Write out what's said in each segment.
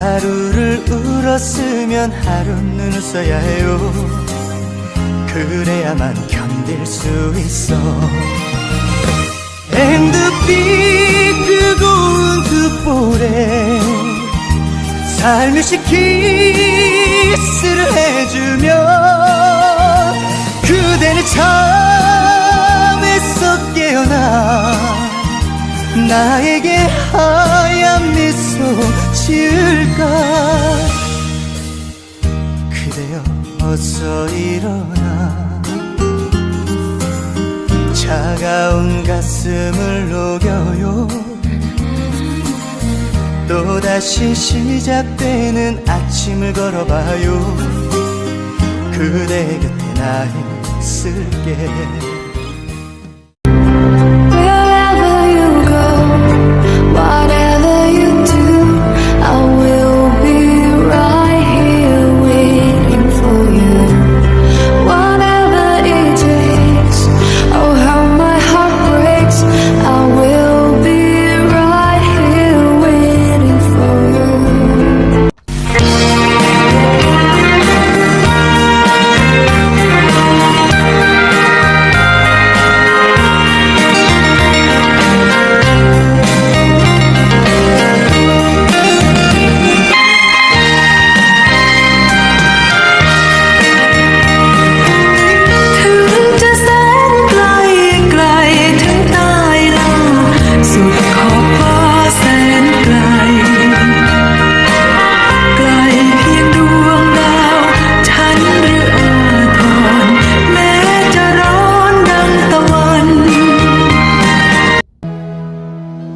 하루를 울었으면 하루는 웃어야 해요. 그래야만 견딜 수 있어. 핸드빛 그 고운 두 볼에 살며시 키스를 해주면 그대는 잠에서 깨어나 나에게 하얀 미소 지을까. 그대여 어서 일어나 차가운 가슴을 녹여요. 또다시 시작되는 아침을 걸어봐요. 그대 곁에 나 있을게.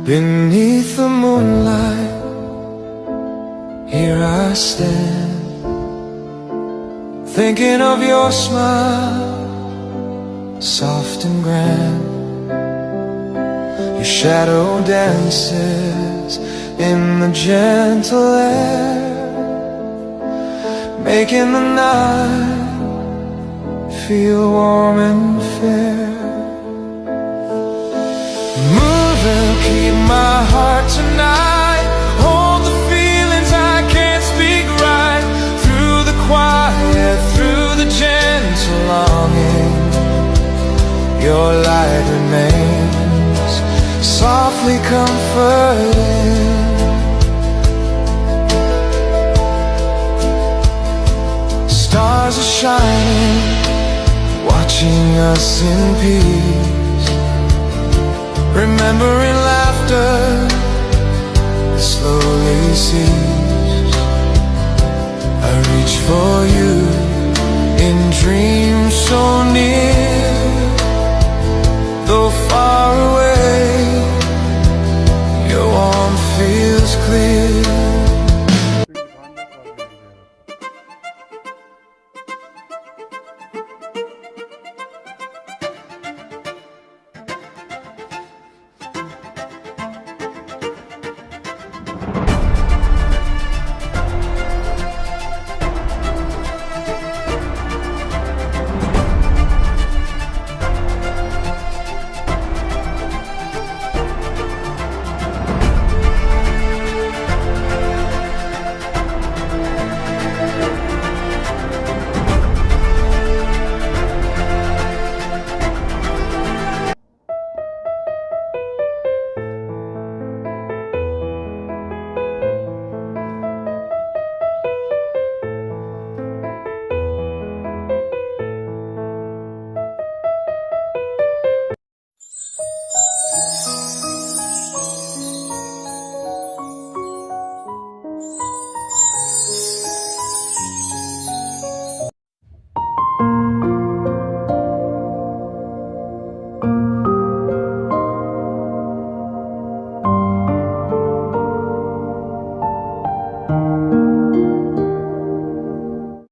Beneath the moonlight, here I stand, thinking of your smile, soft and grand. Your shadow dances in the gentle air, making the night feel warm and fair. Will keep my heart tonight. Hold the feelings I can't speak right. Through the quiet, through the gentle longing, your light remains softly comforting. Stars are shining, watching us in peace, remembering laughter, slowly cease.